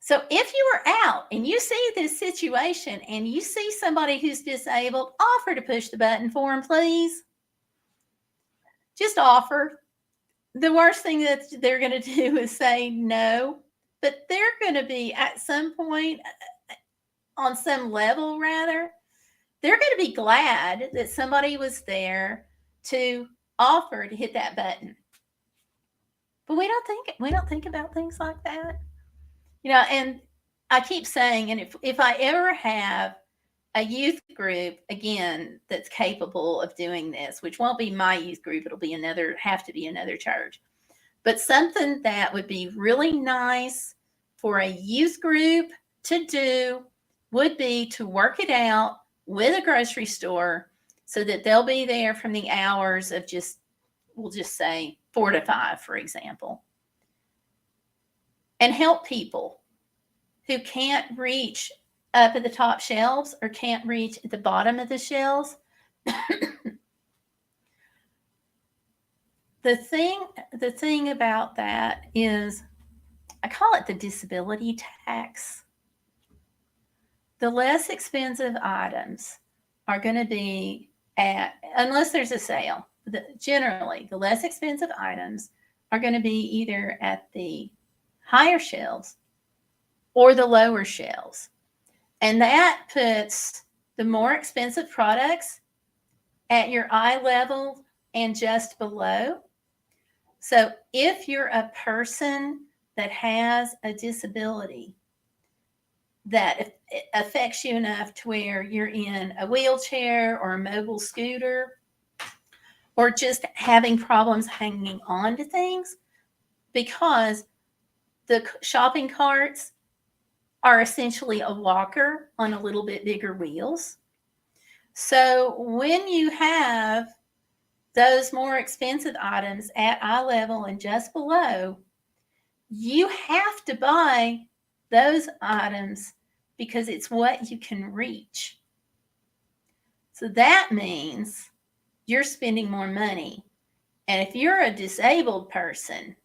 So if you are out and you see this situation and you see somebody who's disabled, offer to push the button for them, please. Just offer. The worst thing that they're going to do is say no, but they're going to be at some point, on some level rather, they're going to be glad that somebody was there to offer to hit that button. But we don't think about things like that. And I keep saying, and if I ever have a youth group, again, that's capable of doing this, which won't be my youth group, it'll be have to be another church, but something that would be really nice for a youth group to do would be to work it out with a grocery store so that they'll be there from the hours of we'll just say 4 to 5, for example, and help people who can't reach up at the top shelves or can't reach at the bottom of the shelves. The thing about that is, I call it the disability tax. The less expensive items are going to be unless there's a sale, generally the less expensive items are going to be either at the higher shelves or the lower shelves. And that puts the more expensive products at your eye level and just below. So if you're a person that has a disability that affects you enough to where you're in a wheelchair or a mobile scooter, or just having problems hanging on to things, because the shopping carts are essentially a walker on a little bit bigger wheels. So when you have those more expensive items at eye level and just below, you have to buy those items because it's what you can reach. So that means you're spending more money. And if you're a disabled person,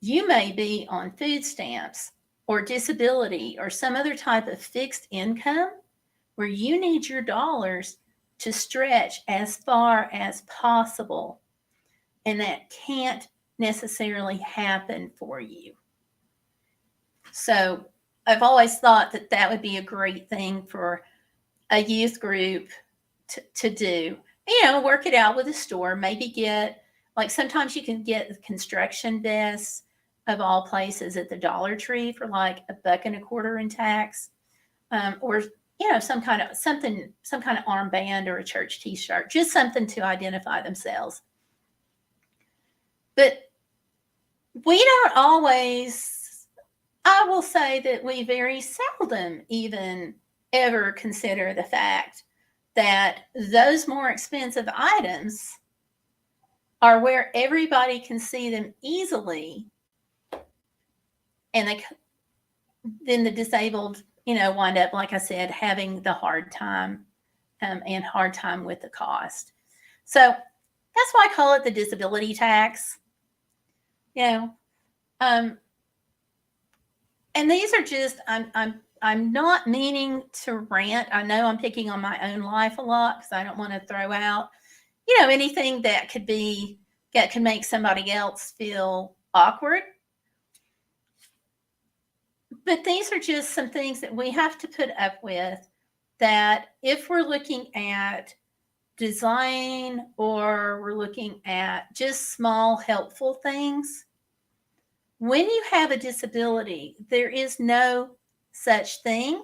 you may be on food stamps or disability or some other type of fixed income where you need your dollars to stretch as far as possible. And that can't necessarily happen for you. So I've always thought that that would be a great thing for a youth group to do. Work it out with a store, maybe get, like sometimes you can get construction vests of all places at the Dollar Tree for like $1.25 in tax, or some kind of armband or a church t-shirt, just something to identify themselves. But we don't always, I will say that we very seldom even ever consider the fact that those more expensive items are where everybody can see them easily, and then the disabled, wind up, like I said, having the hard time and hard time with the cost. So that's why I call it the disability tax. And these are just, I'm not meaning to rant. I know I'm picking on my own life a lot because I don't want to throw out, anything that could make somebody else feel awkward. But these are just some things that we have to put up with, that if we're looking at design or we're looking at just small helpful things, when you have a disability, there is no such thing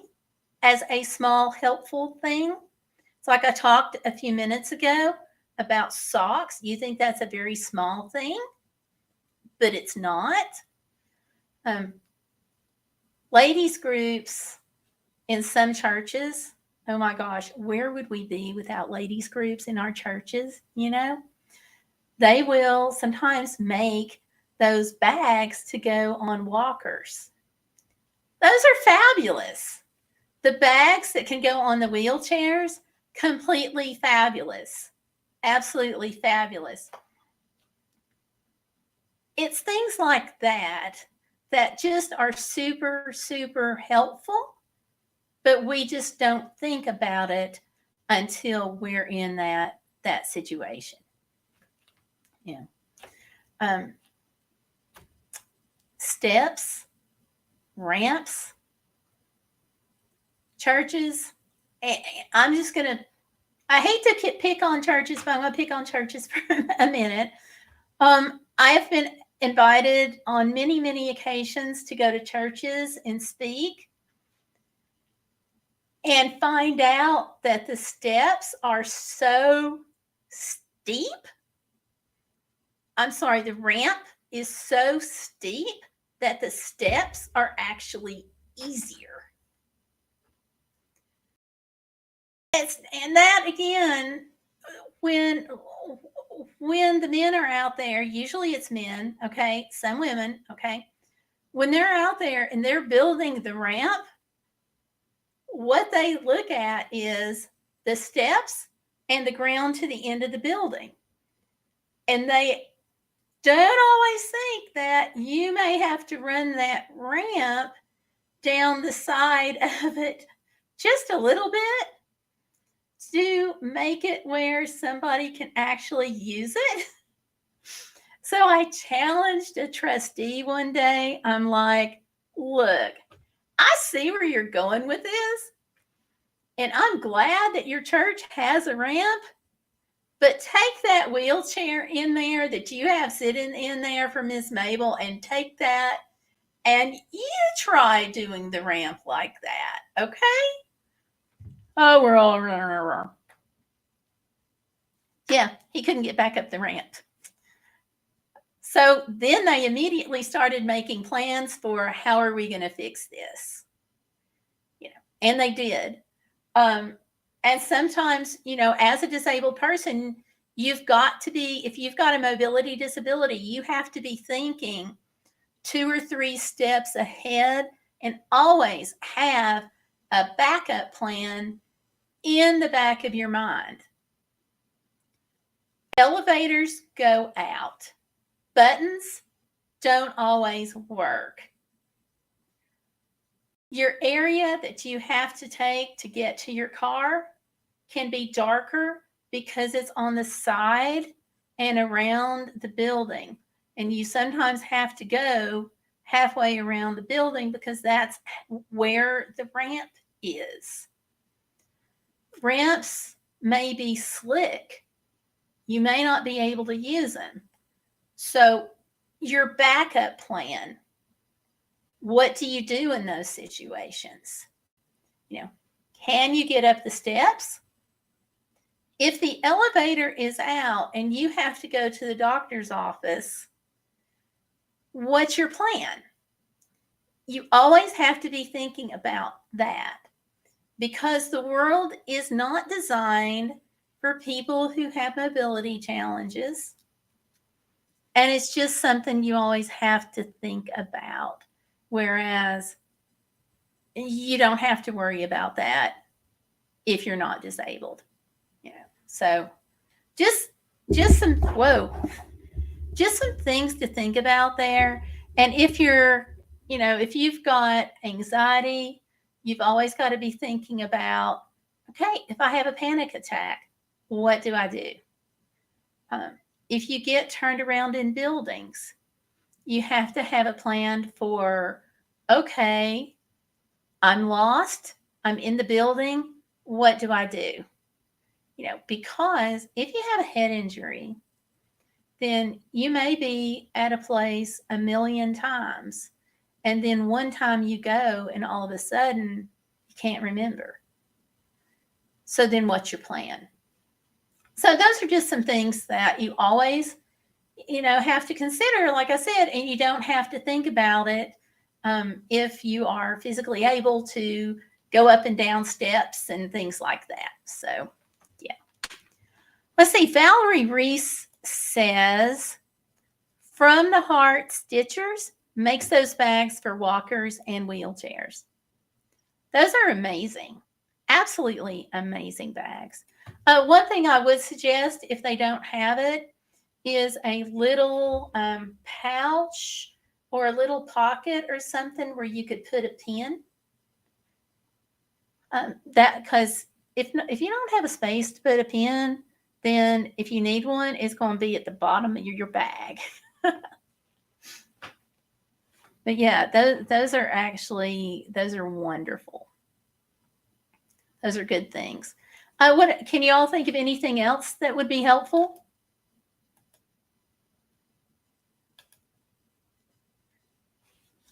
as a small helpful thing. It's like I talked a few minutes ago about socks. You think that's a very small thing, but it's not. Ladies groups in some churches, oh my gosh, where would we be without ladies groups in our churches? They will sometimes make those bags to go on walkers. Those are fabulous. The bags that can go on the wheelchairs, completely fabulous. Absolutely fabulous. It's things like that just are super, super helpful, but we just don't think about it until we're in that situation. Steps, ramps, churches. I'm just going to, I hate to pick on churches, but I'm going to pick on churches for a minute. I have been invited on many, many occasions to go to churches and speak, and find out that the steps are so steep. I'm sorry, the ramp is so steep that the steps are actually easier. And that again, when the men are out there, usually it's men, okay, some women, okay, when they're out there and they're building the ramp, what they look at is the steps and the ground to the end of the building. And they don't always think that you may have to run that ramp down the side of it just a little bit to make it where somebody can actually use it. So I challenged a trustee one day. I'm like, look, I see where you're going with this, and I'm glad that your church has a ramp, but take that wheelchair in there that you have sitting in there for Miss Mabel and take that and you try doing the ramp like that, okay? Oh, we're all yeah, he couldn't get back up the ramp. So then they immediately started making plans for how are we going to fix this? And they did. And sometimes, as a disabled person, you've got to be, if you've got a mobility disability, you have to be thinking 2 or 3 steps ahead and always have a backup plan in the back of your mind. Elevators go out. Buttons don't always work. Your area that you have to take to get to your car can be darker because it's on the side and around the building. And you sometimes have to go halfway around the building because that's where the ramp is. Ramps may be slick. You may not be able to use them. So your backup plan, what do you do in those situations? Can you get up the steps? If the elevator is out and you have to go to the doctor's office, what's your plan? You always have to be thinking about that because the world is not designed for people who have mobility challenges. And it's just something you always have to think about. Whereas you don't have to worry about that if you're not disabled. So just some things to think about there. And if if you've got anxiety, you've always got to be thinking about, okay, if I have a panic attack, what do I do? If you get turned around in buildings, you have to have a plan for, okay, I'm lost, I'm in the building, what do I do? Because if you have a head injury, then you may be at a place a million times. And then one time you go and all of a sudden you can't remember. So then what's your plan? So those are just some things that you always, have to consider, like I said, and you don't have to think about it if you are physically able to go up and down steps and things like that. So, yeah. Let's see. Valerie Reese says, From the Heart Stitchers makes those bags for walkers and wheelchairs. Those are amazing. Absolutely amazing bags. One thing I would suggest if they don't have it is a little pouch or a little pocket or something where you could put a pin. Because if you don't have a space to put a pin, then if you need one, it's going to be at the bottom of your bag. But yeah, those are wonderful. Those are good things. What can you all think of anything else that would be helpful?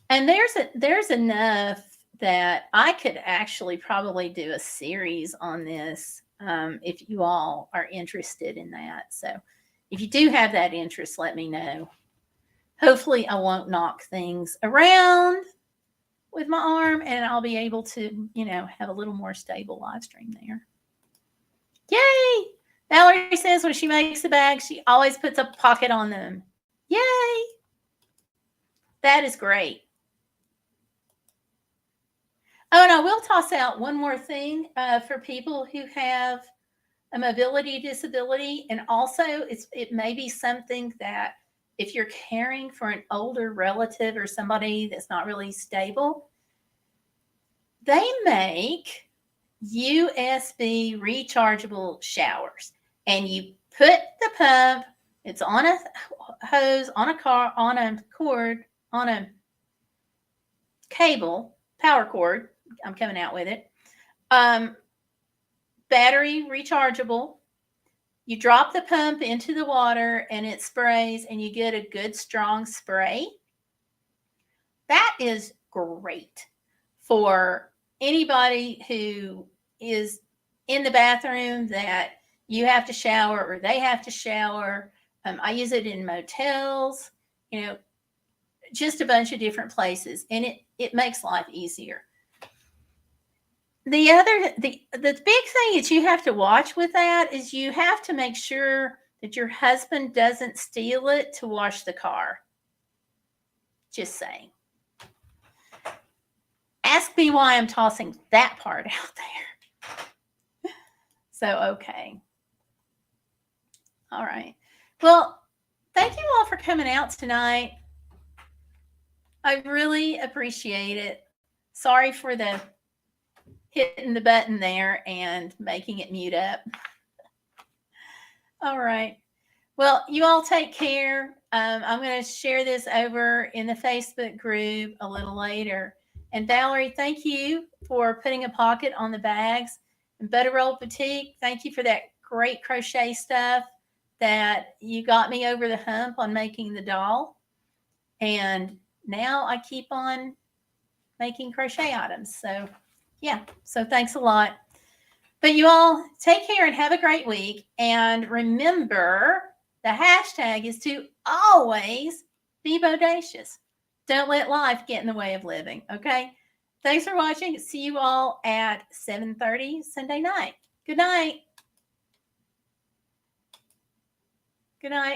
And there's enough that I could actually probably do a series on this if you all are interested in that. So if you do have that interest, let me know. Hopefully I won't knock things around with my arm and I'll be able to, have a little more stable live stream there. Yay! Valerie says when she makes the bags, she always puts a pocket on them. Yay! That is great. Oh, and I will toss out one more thing for people who have a mobility disability. And also it may be something that if you're caring for an older relative or somebody that's not really stable, they make USB rechargeable showers. And you put the pump, it's on a hose, on a car, on a cord, on a cable, power cord. I'm coming out with it. Battery rechargeable. You drop the pump into the water and it sprays and you get a good strong spray. That is great for anybody who is in the bathroom that you have to shower or they have to shower. I use it in motels, just a bunch of different places, and it makes life easier. The big thing that you have to watch with that is you have to make sure that your husband doesn't steal it to wash the car. Just saying. Ask me why I'm tossing that part out there. So, okay. All right. Well, thank you all for coming out tonight. I really appreciate it. Sorry for the hitting the button there and making it mute up. All right. Well, you all take care. I'm going to share this over in the Facebook group a little later. And Valerie, thank you for putting a pocket on the bags. And Butterroll Boutique, thank you for that great crochet stuff that you got me over the hump on making the doll. And now I keep on making crochet items. So, yeah. So, thanks a lot. But you all take care and have a great week. And remember, the hashtag is to always be bodacious. Don't let life get in the way of living. Okay. Thanks for watching. See you all at 7:30 Sunday night. Good night. Good night.